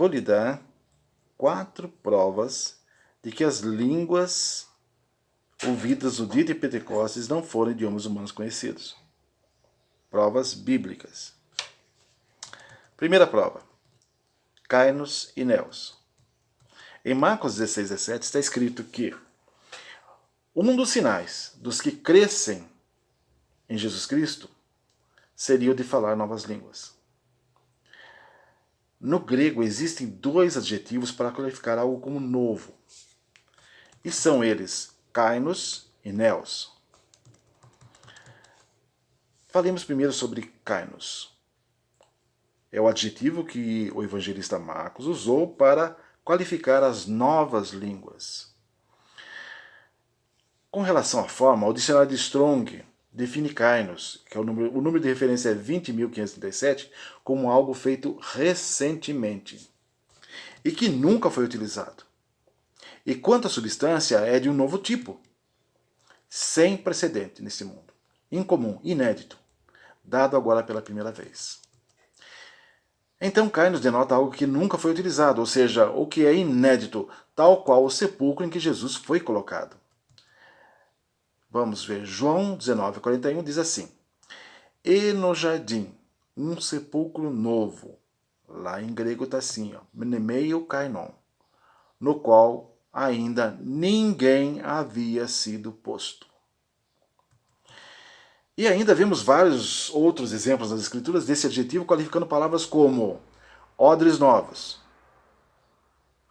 vou lhe dar 4 provas de que as línguas ouvidas no dia de Pentecostes não foram idiomas humanos conhecidos. Provas bíblicas. Primeira prova. Kainos e Neos. Em Marcos 16, 17 está escrito que um dos sinais dos que crescem em Jesus Cristo seria o de falar novas línguas. No grego existem 2 adjetivos para qualificar algo como novo. E são eles kainos e neos. Falemos primeiro sobre kainos. É o adjetivo que o evangelista Marcos usou para qualificar as novas línguas. Com relação à forma, o dicionário de Strong define kainos, que é o número de referência é 20.537, como algo feito recentemente e que nunca foi utilizado. E quanto à substância, é de um novo tipo, sem precedente nesse mundo, incomum, inédito, dado agora pela primeira vez. Então, kainos denota algo que nunca foi utilizado, ou seja, o que é inédito, tal qual o sepulcro em que Jesus foi colocado. Vamos ver, João 19:41 diz assim: E no jardim, um sepulcro novo, lá em grego está assim, mnemeio kainon, no qual ainda ninguém havia sido posto. E ainda vemos vários outros exemplos nas escrituras desse adjetivo qualificando palavras como odres novos.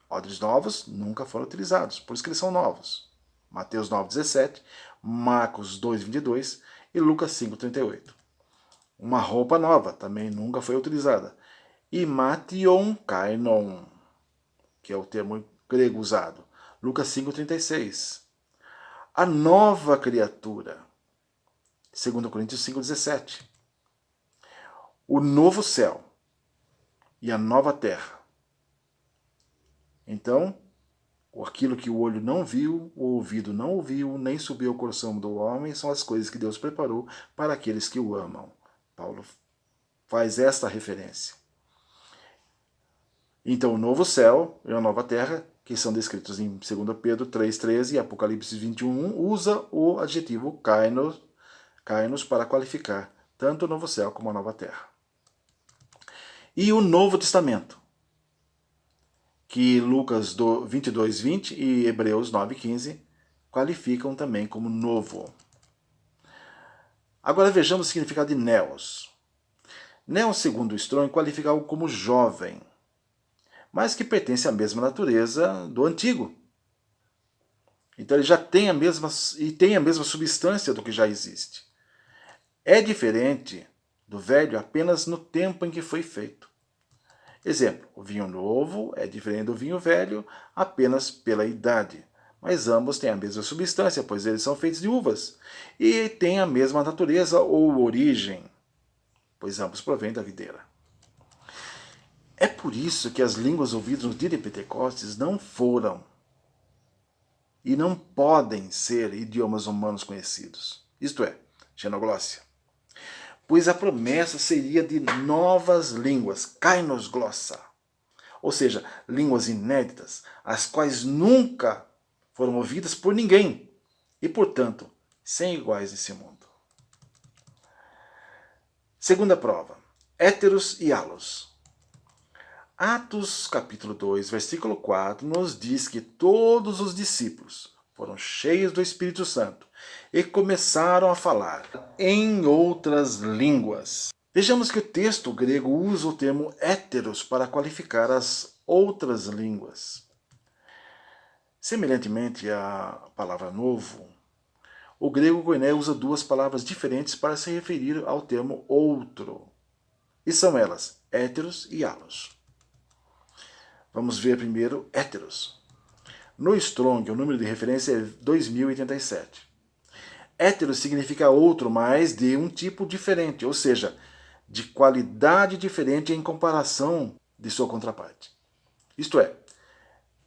Odres novos nunca foram utilizados, por isso que eles são novos. Mateus 9:17, Marcos 2:22 e Lucas 5:38. Uma roupa nova também nunca foi utilizada. E mation kainon, que é o termo grego usado. Lucas 5:36. A nova criatura. 2 Coríntios 5:17. O novo céu e a nova terra. Então, aquilo que o olho não viu, o ouvido não ouviu, nem subiu ao coração do homem, são as coisas que Deus preparou para aqueles que o amam. Paulo faz esta referência. Então, o novo céu e a nova terra, que são descritos em 2 Pedro 3:13 e Apocalipse 21:1, usa o adjetivo kainos para qualificar tanto o novo céu como a nova terra. E o Novo Testamento, que Lucas 22:20 e Hebreus 9:15 qualificam também como novo. Agora vejamos o significado de neos. Neos, segundo o Strong, qualifica algo como jovem, mas que pertence à mesma natureza do antigo. Então ele já tem a mesma substância do que já existe. É diferente do velho apenas no tempo em que foi feito. Exemplo, o vinho novo é diferente do vinho velho apenas pela idade, mas ambos têm a mesma substância, pois eles são feitos de uvas, e têm a mesma natureza ou origem, pois ambos provêm da videira. É por isso que as línguas ouvidas no dia de Pentecostes não foram e não podem ser idiomas humanos conhecidos, isto é, xenoglóssia. Pois a promessa seria de novas línguas, kainos glossa, ou seja, línguas inéditas, as quais nunca foram ouvidas por ninguém e, portanto, sem iguais nesse mundo. Segunda prova, héteros e halos. Atos capítulo 2, versículo 4, nos diz que todos os discípulos foram cheios do Espírito Santo e começaram a falar em outras línguas. Vejamos que o texto grego usa o termo héteros para qualificar as outras línguas. Semelhantemente à palavra novo, o grego koiné usa 2 palavras diferentes para se referir ao termo outro. E são elas, héteros e halos. Vamos ver primeiro héteros. No Strong, o número de referência é 2087. Hétero significa outro, mas de um tipo diferente, ou seja, de qualidade diferente em comparação de sua contraparte. Isto é,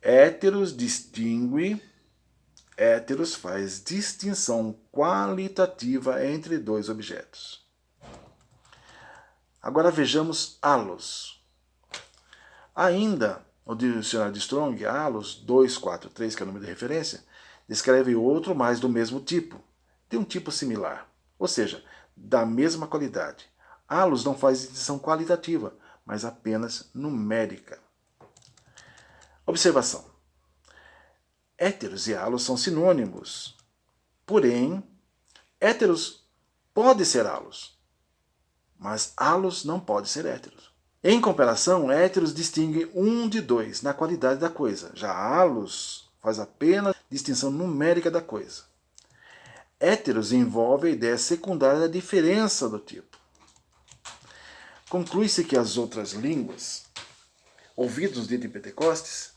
héteros faz distinção qualitativa entre 2 objetos. Agora vejamos halos. Ainda, o dicionário de Strong, ALOS 243, que é o número de referência, descreve outro mais do mesmo tipo, de um tipo similar, ou seja, da mesma qualidade. ALOS não faz distinção qualitativa, mas apenas numérica. Observação. Héteros e halos são sinônimos. Porém, héteros pode ser halos, mas halos não pode ser héteros. Em comparação, héteros distingue um de dois na qualidade da coisa. Já halos faz apenas distinção numérica da coisa. Héteros envolve a ideia secundária da diferença do tipo. Conclui-se que as outras línguas, ouvidos no dia de Pentecostes,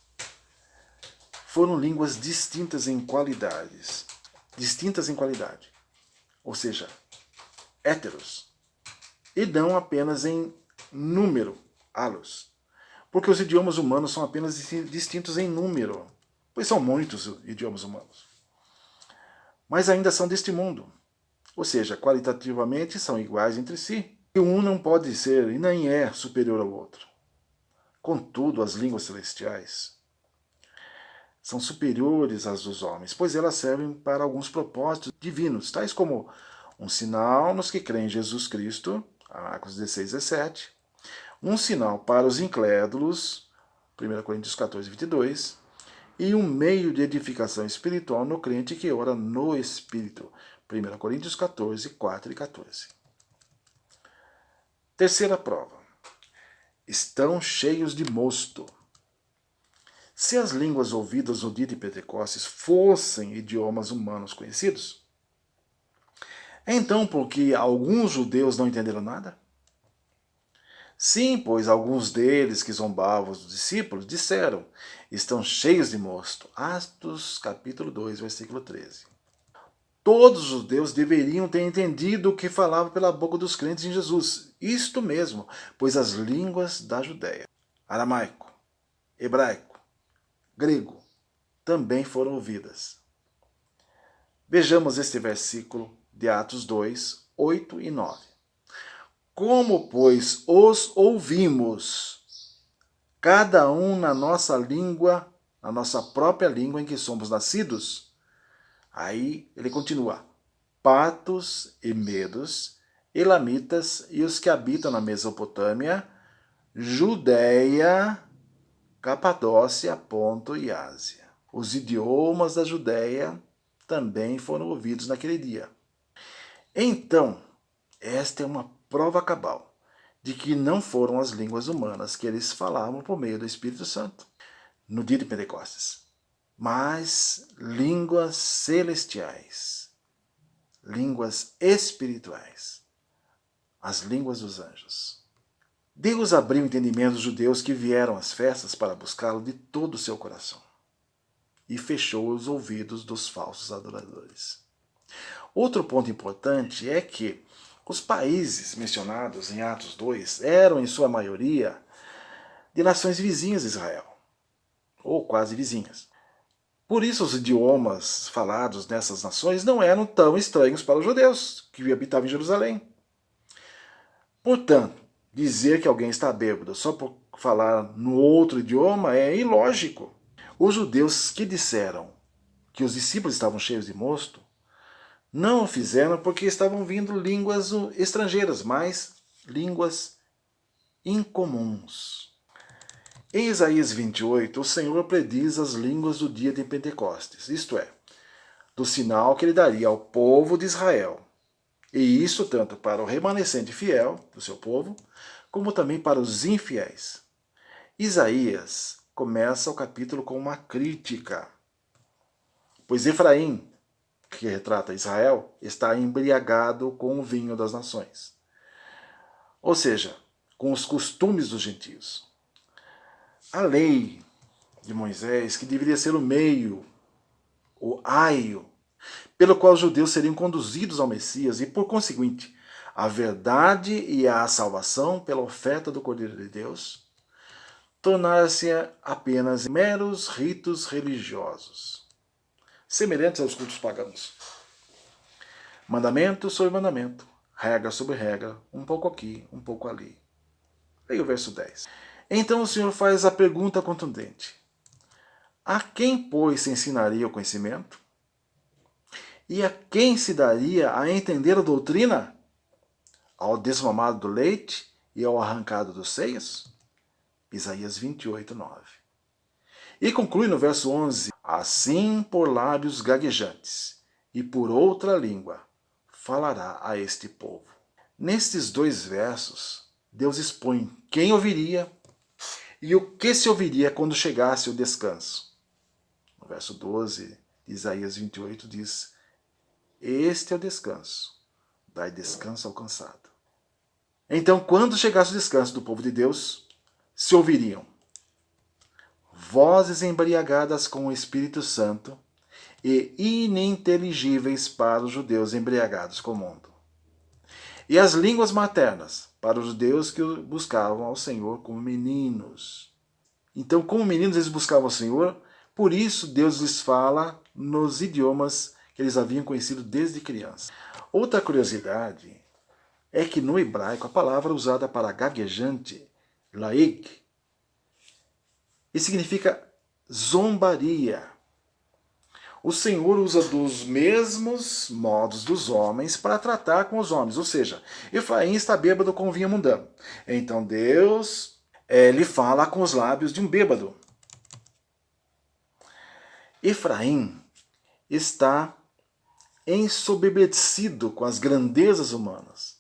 foram línguas distintas em qualidade, ou seja, héteros, e não apenas em número, halos, porque os idiomas humanos são apenas distintos em número, pois são muitos idiomas humanos, mas ainda são deste mundo, ou seja, qualitativamente são iguais entre si, e um não pode ser e nem é superior ao outro. Contudo, as línguas celestiais são superiores às dos homens, pois elas servem para alguns propósitos divinos, tais como um sinal nos que creem em Jesus Cristo, Marcos 16, 17, um sinal para os incrédulos, 1 Coríntios 14, 22, e um meio de edificação espiritual no crente que ora no Espírito, 1 Coríntios 14, 4 e 14. Terceira prova. Estão cheios de mosto. Se as línguas ouvidas no dia de Pentecostes fossem idiomas humanos conhecidos, então por que alguns judeus não entenderam nada? Sim, pois alguns deles que zombavam os discípulos disseram, estão cheios de mosto. Atos capítulo 2, versículo 13. Todos os judeus deveriam ter entendido o que falava pela boca dos crentes em Jesus. Isto mesmo, pois as línguas da Judéia, aramaico, hebraico, grego, também foram ouvidas. Vejamos este versículo de Atos 2, 8 e 9. Como, pois, os ouvimos, cada um na nossa língua, na nossa própria língua em que somos nascidos? Aí ele continua. Partos e medos, elamitas e os que habitam na Mesopotâmia, Judéia, Capadócia, Ponto e Ásia. Os idiomas da Judéia também foram ouvidos naquele dia. Então, esta é uma prova cabal de que não foram as línguas humanas que eles falavam por meio do Espírito Santo no dia de Pentecostes, mas línguas celestiais, línguas espirituais, as línguas dos anjos. Deus abriu o entendimento dos judeus que vieram às festas para buscá-lo de todo o seu coração e fechou os ouvidos dos falsos adoradores. Outro ponto importante é que os países mencionados em Atos 2 eram, em sua maioria, de nações vizinhas de Israel, ou quase vizinhas. Por isso, os idiomas falados nessas nações não eram tão estranhos para os judeus que habitavam em Jerusalém. Portanto, dizer que alguém está bêbado só por falar no outro idioma é ilógico. Os judeus que disseram que os discípulos estavam cheios de mosto não o fizeram porque estavam vindo línguas estrangeiras, mas línguas incomuns. Em Isaías 28, o Senhor prediz as línguas do dia de Pentecostes, isto é, do sinal que ele daria ao povo de Israel. E isso tanto para o remanescente fiel do seu povo, como também para os infiéis. Isaías começa o capítulo com uma crítica, pois Efraim, que retrata Israel, está embriagado com o vinho das nações. Ou seja, com os costumes dos gentios. A lei de Moisés, que deveria ser o meio, o aio, pelo qual os judeus seriam conduzidos ao Messias e, por conseguinte, a verdade e a salvação pela oferta do Cordeiro de Deus, tornar-se apenas meros ritos religiosos, semelhantes aos cultos pagãos. Mandamento sobre mandamento, regra sobre regra, um pouco aqui, um pouco ali. Leia o verso 10. Então o Senhor faz a pergunta contundente: a quem, pois, se ensinaria o conhecimento? E a quem se daria a entender a doutrina? Ao desmamado do leite e ao arrancado dos seios? Isaías 28, 9. E conclui no verso 11: assim por lábios gaguejantes e por outra língua falará a este povo. Nestes dois versos, Deus expõe quem ouviria e o que se ouviria quando chegasse o descanso. No verso 12 de Isaías 28 diz: este é o descanso, dai descanso ao cansado. Então, quando chegasse o descanso do povo de Deus, se ouviriam vozes embriagadas com o Espírito Santo e ininteligíveis para os judeus embriagados com o mundo. E as línguas maternas para os judeus que buscavam ao Senhor como meninos. Então, como meninos, eles buscavam ao Senhor, por isso Deus lhes fala nos idiomas que eles haviam conhecido desde criança. Outra curiosidade é que no hebraico a palavra usada para gaguejante, laig, e significa zombaria. O Senhor usa dos mesmos modos dos homens para tratar com os homens, ou seja, Efraim está bêbado com vinho mundano. Então Deus lhe fala com os lábios de um bêbado. Efraim está ensoberbecido com as grandezas humanas.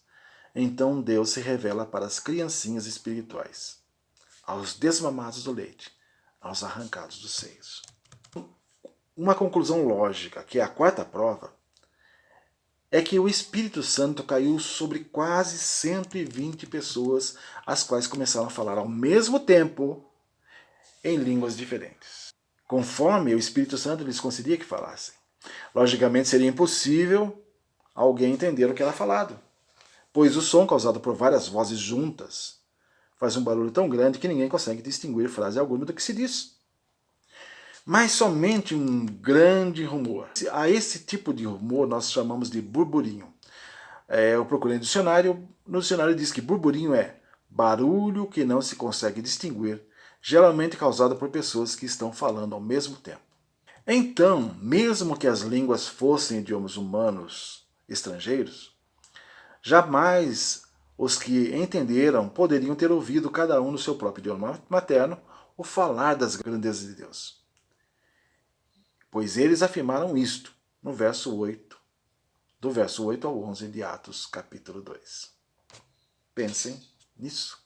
Então Deus se revela para as criancinhas espirituais, aos desmamados do leite, aos arrancados dos seios. Uma conclusão lógica, que é a quarta prova, é que o Espírito Santo caiu sobre quase 120 pessoas, as quais começaram a falar ao mesmo tempo em línguas diferentes, conforme o Espírito Santo lhes concedia que falassem. Logicamente seria impossível alguém entender o que era falado, pois o som causado por várias vozes juntas faz um barulho tão grande que ninguém consegue distinguir frase alguma do que se diz. Mas somente um grande rumor. A esse tipo de rumor nós chamamos de burburinho. Eu procurei no dicionário diz que burburinho é barulho que não se consegue distinguir, geralmente causado por pessoas que estão falando ao mesmo tempo. Então, mesmo que as línguas fossem idiomas humanos estrangeiros, jamais os que entenderam poderiam ter ouvido cada um no seu próprio idioma materno o falar das grandezas de Deus. Pois eles afirmaram isto no verso 8, do verso 8 ao 11 de Atos, capítulo 2. Pensem nisso.